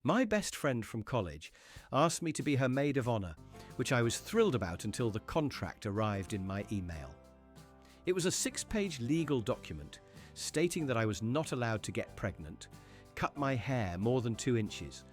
My best friend from college asked me to be her maid of honor, which I was thrilled about until the contract arrived in my email. It was a 6-page legal document stating that I was not allowed to get pregnant, cut my hair more than 2 inches,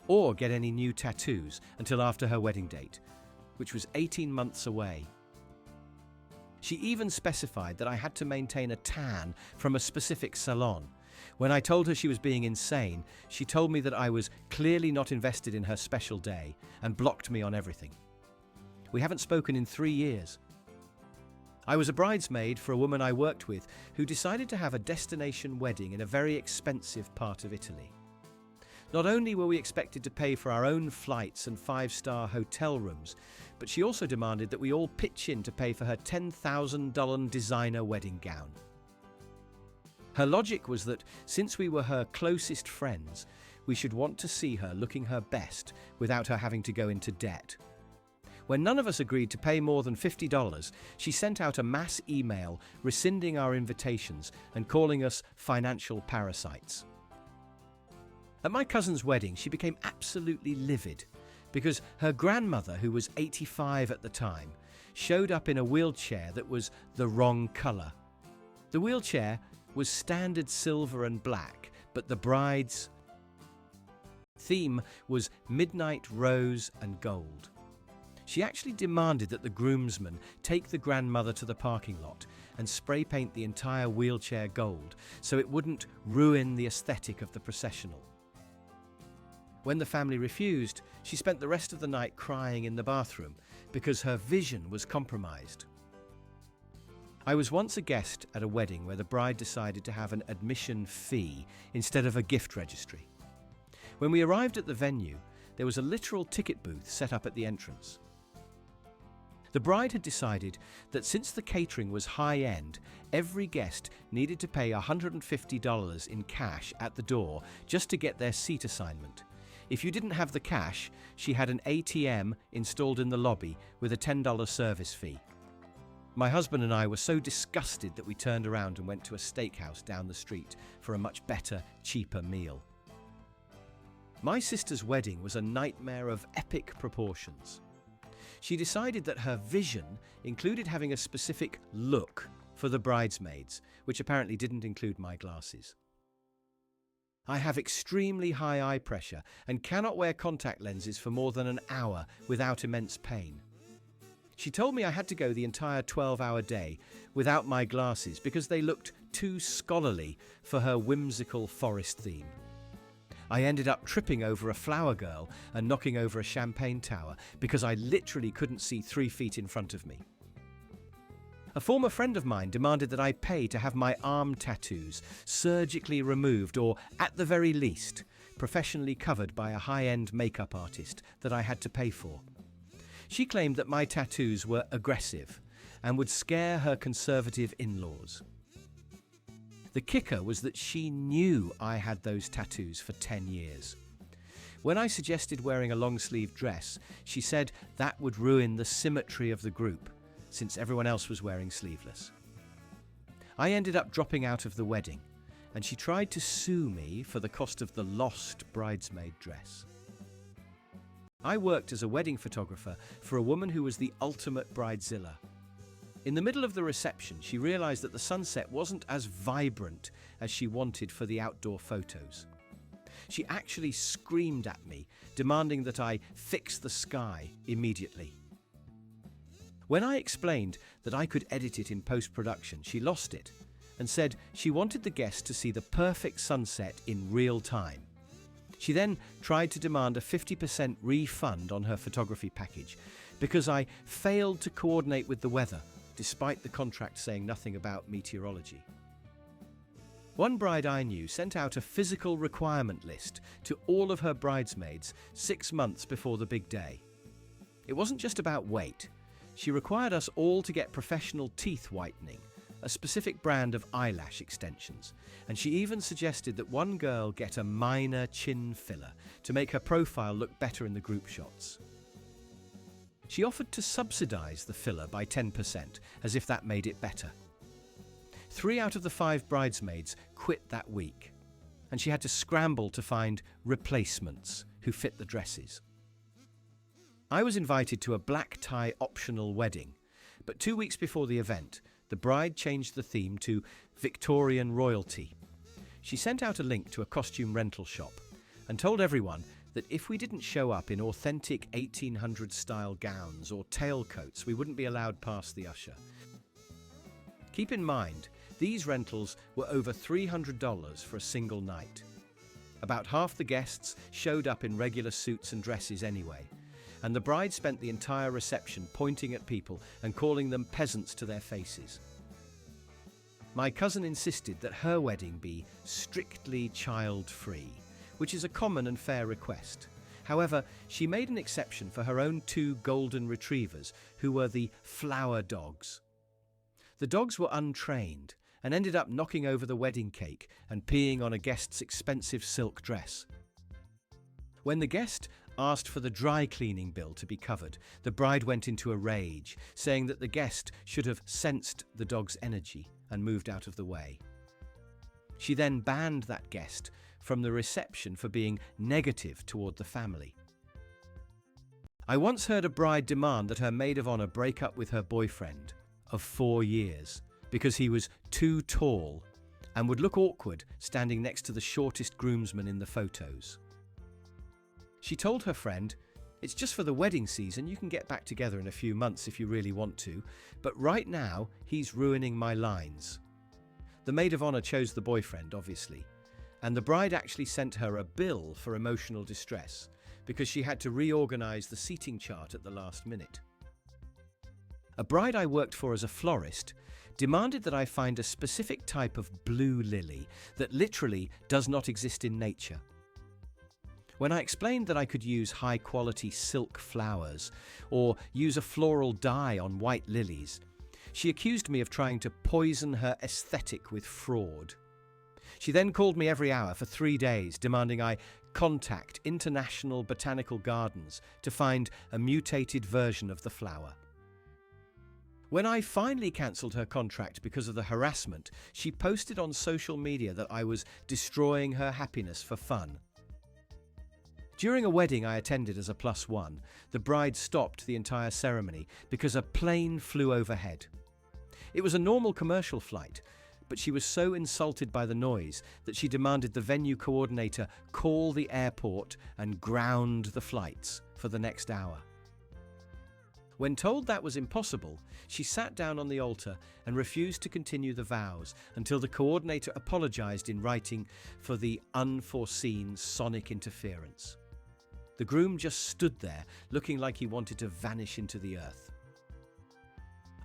or get any new tattoos until after her wedding date, which was 18 months away. She even specified that I had to maintain a tan from a specific salon. When I told her she was being insane, she told me that I was clearly not invested in her special day and blocked me on everything. We haven't spoken in 3 years. I was a bridesmaid for a woman I worked with who decided to have a destination wedding in a very expensive part of Italy. Not only were we expected to pay for our own flights and 5-star hotel rooms, but she also demanded that we all pitch in to pay for her $10,000 designer wedding gown. Her logic was that since we were her closest friends, we should want to see her looking her best without her having to go into debt. When none of us agreed to pay more than $50, she sent out a mass email rescinding our invitations and calling us financial parasites. At my cousin's wedding, she became absolutely livid because her grandmother, who was 85 at the time, showed up in a wheelchair that was the wrong color. The wheelchair was standard silver and black, but the bride's theme was midnight rose and gold. She actually demanded that the groomsmen take the grandmother to the parking lot and spray paint the entire wheelchair gold so it wouldn't ruin the aesthetic of the processional. When the family refused, she spent the rest of the night crying in the bathroom because her vision was compromised. I was once a guest at a wedding where the bride decided to have an admission fee instead of a gift registry. When we arrived at the venue, there was a literal ticket booth set up at the entrance. The bride had decided that since the catering was high-end, every guest needed to pay $150 in cash at the door just to get their seat assignment. If you didn't have the cash, she had an ATM installed in the lobby with a $10 service fee. My husband and I were so disgusted that we turned around and went to a steakhouse down the street for a much better, cheaper meal. My sister's wedding was a nightmare of epic proportions. She decided that her vision included having a specific look for the bridesmaids, which apparently didn't include my glasses. I have extremely high eye pressure and cannot wear contact lenses for more than an hour without immense pain. She told me I had to go the entire 12-hour day without my glasses because they looked too scholarly for her whimsical forest theme. I ended up tripping over a flower girl and knocking over a champagne tower because I literally couldn't see 3 feet in front of me. A former friend of mine demanded that I pay to have my arm tattoos surgically removed or, at the very least, professionally covered by a high-end makeup artist that I had to pay for. She claimed that my tattoos were aggressive and would scare her conservative in-laws. The kicker was that she knew I had those tattoos for 10 years. When I suggested wearing a long-sleeve dress, she said that would ruin the symmetry of the group, since everyone else was wearing sleeveless. I ended up dropping out of the wedding, and she tried to sue me for the cost of the lost bridesmaid dress. I worked as a wedding photographer for a woman who was the ultimate bridezilla. In the middle of the reception, she realized that the sunset wasn't as vibrant as she wanted for the outdoor photos. She actually screamed at me, demanding that I fix the sky immediately. When I explained that I could edit it in post-production, she lost it and said she wanted the guests to see the perfect sunset in real time. She then tried to demand a 50% refund on her photography package because I failed to coordinate with the weather, despite the contract saying nothing about meteorology. One bride I knew sent out a physical requirement list to all of her bridesmaids 6 months before the big day. It wasn't just about weight. She required us all to get professional teeth whitening, a specific brand of eyelash extensions, and she even suggested that one girl get a minor chin filler to make her profile look better in the group shots. She offered to subsidize the filler by 10%, as if that made it better. 3 out of the 5 bridesmaids quit that week, and she had to scramble to find replacements who fit the dresses. I was invited to a black tie optional wedding, but 2 weeks before the event, the bride changed the theme to Victorian royalty. She sent out a link to a costume rental shop and told everyone that if we didn't show up in authentic 1800s-style gowns or tailcoats, we wouldn't be allowed past the usher. Keep in mind, these rentals were over $300 for a single night. About half the guests showed up in regular suits and dresses anyway, and the bride spent the entire reception pointing at people and calling them peasants to their faces. My cousin insisted that her wedding be strictly child-free, which is a common and fair request. However, she made an exception for her own 2 golden retrievers, who were the flower dogs. The dogs were untrained and ended up knocking over the wedding cake and peeing on a guest's expensive silk dress. When the guest asked for the dry cleaning bill to be covered, the bride went into a rage, saying that the guest should have sensed the dog's energy and moved out of the way. She then banned that guest from the reception for being negative toward the family. I once heard a bride demand that her maid of honor break up with her boyfriend of 4 years because he was too tall and would look awkward standing next to the shortest groomsman in the photos. She told her friend, "It's just for the wedding season, you can get back together in a few months if you really want to, but right now he's ruining my lines." The maid of honor chose the boyfriend, obviously, and the bride actually sent her a bill for emotional distress because she had to reorganize the seating chart at the last minute. A bride I worked for as a florist demanded that I find a specific type of blue lily that literally does not exist in nature. When I explained that I could use high-quality silk flowers or use a floral dye on white lilies, she accused me of trying to poison her aesthetic with fraud. She then called me every hour for 3 days, demanding I contact international botanical gardens to find a mutated version of the flower. When I finally cancelled her contract because of the harassment, she posted on social media that I was destroying her happiness for fun. During a wedding I attended as a +1, the bride stopped the entire ceremony because a plane flew overhead. It was a normal commercial flight, but she was so insulted by the noise that she demanded the venue coordinator call the airport and ground the flights for the next hour. When told that was impossible, she sat down on the altar and refused to continue the vows until the coordinator apologized in writing for the unforeseen sonic interference. The groom just stood there, looking like he wanted to vanish into the earth.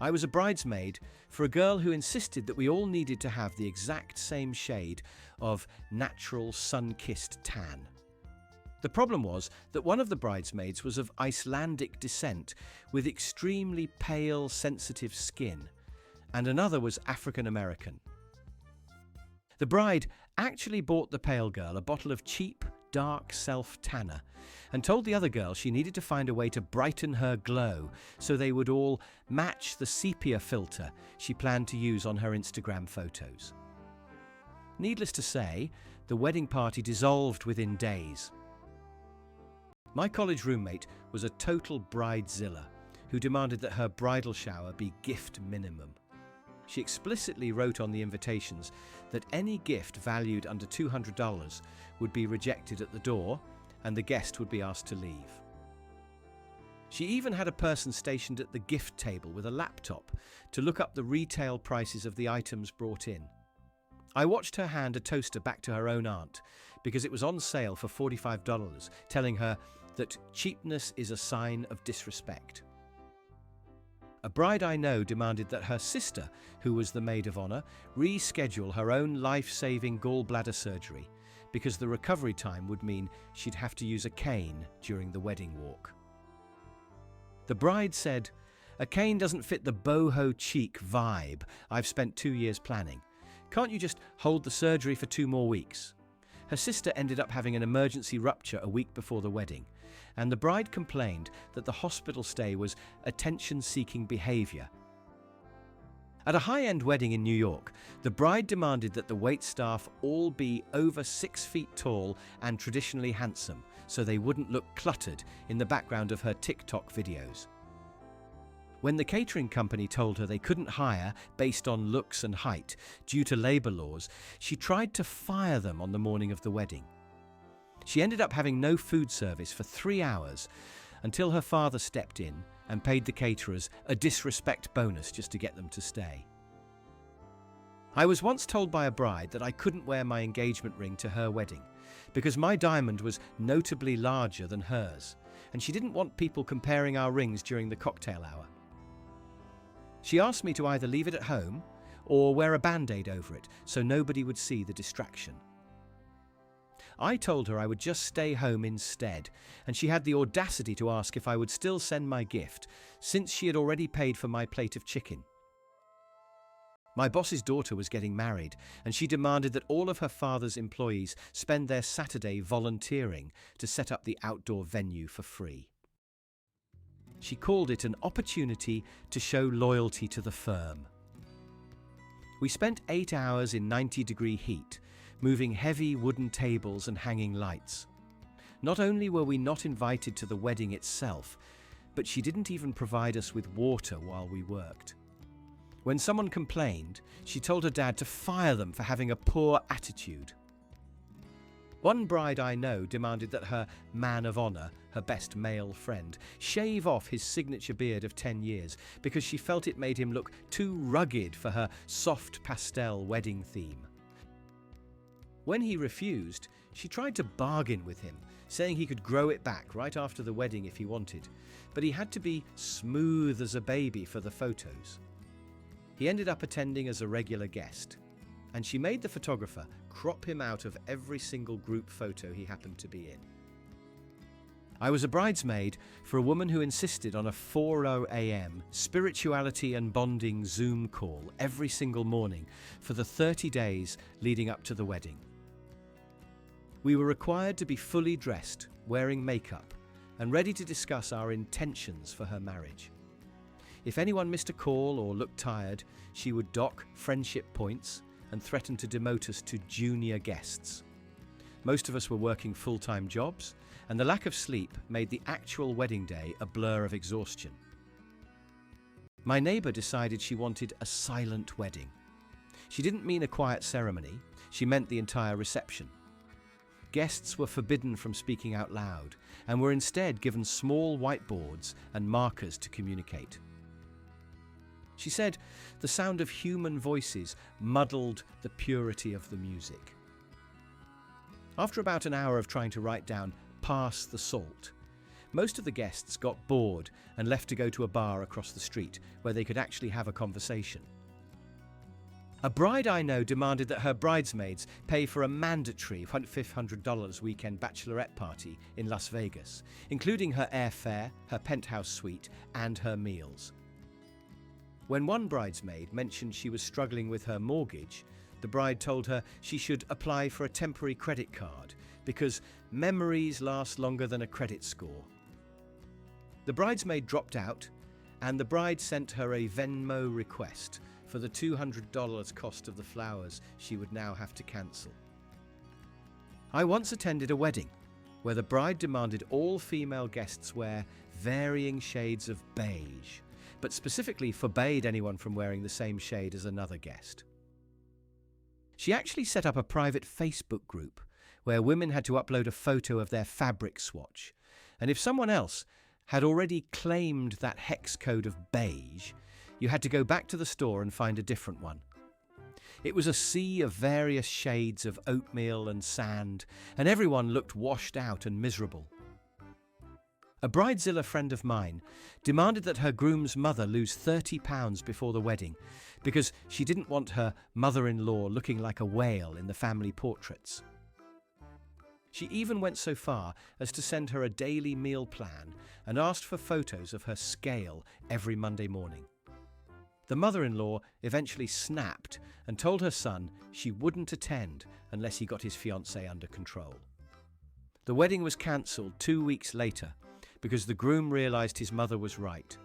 I was a bridesmaid for a girl who insisted that we all needed to have the exact same shade of natural sun-kissed tan. The problem was that one of the bridesmaids was of Icelandic descent with extremely pale, sensitive skin, and another was African American. The bride actually bought the pale girl a bottle of cheap, dark self-tanner and told the other girl she needed to find a way to brighten her glow so they would all match the sepia filter she planned to use on her Instagram photos. Needless to say, the wedding party dissolved within days. My college roommate was a total bridezilla who demanded that her bridal shower be gift minimum. She explicitly wrote on the invitations that any gift valued under $200 would be rejected at the door and the guest would be asked to leave. She even had a person stationed at the gift table with a laptop to look up the retail prices of the items brought in. I watched her hand a toaster back to her own aunt because it was on sale for $45, telling her that cheapness is a sign of disrespect. A bride I know demanded that her sister, who was the maid of honor, reschedule her own life-saving gallbladder surgery because the recovery time would mean she'd have to use a cane during the wedding walk. The bride said, "A cane doesn't fit the boho chic vibe I've spent 2 years planning. Can't you just hold the surgery for 2 more weeks?" Her sister ended up having an emergency rupture a week before the wedding, and the bride complained that the hospital stay was attention-seeking behavior. At a high-end wedding in New York, the bride demanded that the waitstaff all be over 6 feet tall and traditionally handsome, so they wouldn't look cluttered in the background of her TikTok videos. When the catering company told her they couldn't hire based on looks and height due to labor laws, she tried to fire them on the morning of the wedding. She ended up having no food service for 3 hours until her father stepped in and paid the caterers a disrespect bonus just to get them to stay. I was once told by a bride that I couldn't wear my engagement ring to her wedding because my diamond was notably larger than hers, and she didn't want people comparing our rings during the cocktail hour. She asked me to either leave it at home or wear a band-aid over it so nobody would see the distraction. I told her I would just stay home instead, and she had the audacity to ask if I would still send my gift, since she had already paid for my plate of chicken. My boss's daughter was getting married, and she demanded that all of her father's employees spend their Saturday volunteering to set up the outdoor venue for free. She called it an opportunity to show loyalty to the firm. We spent 8 hours in 90-degree heat, moving heavy wooden tables and hanging lights. Not only were we not invited to the wedding itself, but she didn't even provide us with water while we worked. When someone complained, she told her dad to fire them for having a poor attitude. One bride I know demanded that her man of honor, her best male friend, shave off his signature beard of 10 years because she felt it made him look too rugged for her soft pastel wedding theme. When he refused, she tried to bargain with him, saying he could grow it back right after the wedding if he wanted, but he had to be smooth as a baby for the photos. He ended up attending as a regular guest, and she made the photographer crop him out of every single group photo he happened to be in. I was a bridesmaid for a woman who insisted on a 4:00 a.m. spirituality and bonding Zoom call every single morning for the 30 days leading up to the wedding. We were required to be fully dressed, wearing makeup, and ready to discuss our intentions for her marriage. If anyone missed a call or looked tired, she would dock friendship points and threaten to demote us to junior guests. Most of us were working full-time jobs, and the lack of sleep made the actual wedding day a blur of exhaustion. My neighbor decided she wanted a silent wedding. She didn't mean a quiet ceremony, she meant the entire reception. Guests were forbidden from speaking out loud and were instead given small whiteboards and markers to communicate. She said the sound of human voices muddled the purity of the music. After about an hour of trying to write down "pass the salt," most of the guests got bored and left to go to a bar across the street where they could actually have a conversation. A bride I know demanded that her bridesmaids pay for a mandatory $500 weekend bachelorette party in Las Vegas, including her airfare, her penthouse suite, and her meals. When one bridesmaid mentioned she was struggling with her mortgage, the bride told her she should apply for a temporary credit card because memories last longer than a credit score. The bridesmaid dropped out, and the bride sent her a Venmo request for the $200 cost of the flowers she would now have to cancel. I once attended a wedding where the bride demanded all female guests wear varying shades of beige, but specifically forbade anyone from wearing the same shade as another guest. She actually set up a private Facebook group where women had to upload a photo of their fabric swatch, and if someone else had already claimed that hex code of beige, you had to go back to the store and find a different one. It was a sea of various shades of oatmeal and sand, and everyone looked washed out and miserable. A Bridezilla friend of mine demanded that her groom's mother lose 30 pounds before the wedding because she didn't want her mother-in-law looking like a whale in the family portraits. She even went so far as to send her a daily meal plan and asked for photos of her scale every Monday morning. The mother-in-law eventually snapped and told her son she wouldn't attend unless he got his fiancée under control. The wedding was cancelled 2 weeks later because the groom realised his mother was right.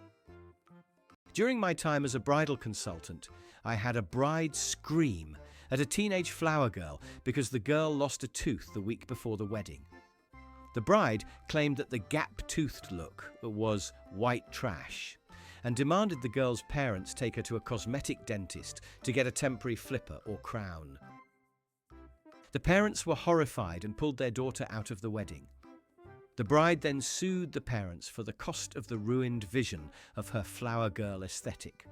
During my time as a bridal consultant, I had a bride scream at a teenage flower girl because the girl lost a tooth the week before the wedding. The bride claimed that the gap-toothed look was white trash and demanded the girl's parents take her to a cosmetic dentist to get a temporary flipper or crown. The parents were horrified and pulled their daughter out of the wedding. The bride then sued the parents for the cost of the ruined vision of her flower girl aesthetic.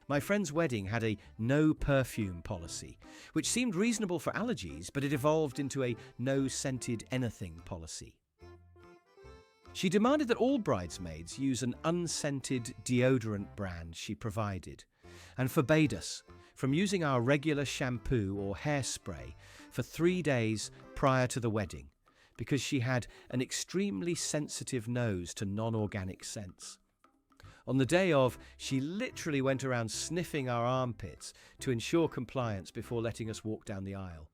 My friend's wedding had a no perfume policy, which seemed reasonable for allergies, but it evolved into a no scented anything policy. She demanded that all bridesmaids use an unscented deodorant brand she provided, and forbade us from using our regular shampoo or hairspray for 3 days prior to the wedding, because she had an extremely sensitive nose to non-organic scents. On the day of, she literally went around sniffing our armpits to ensure compliance before letting us walk down the aisle.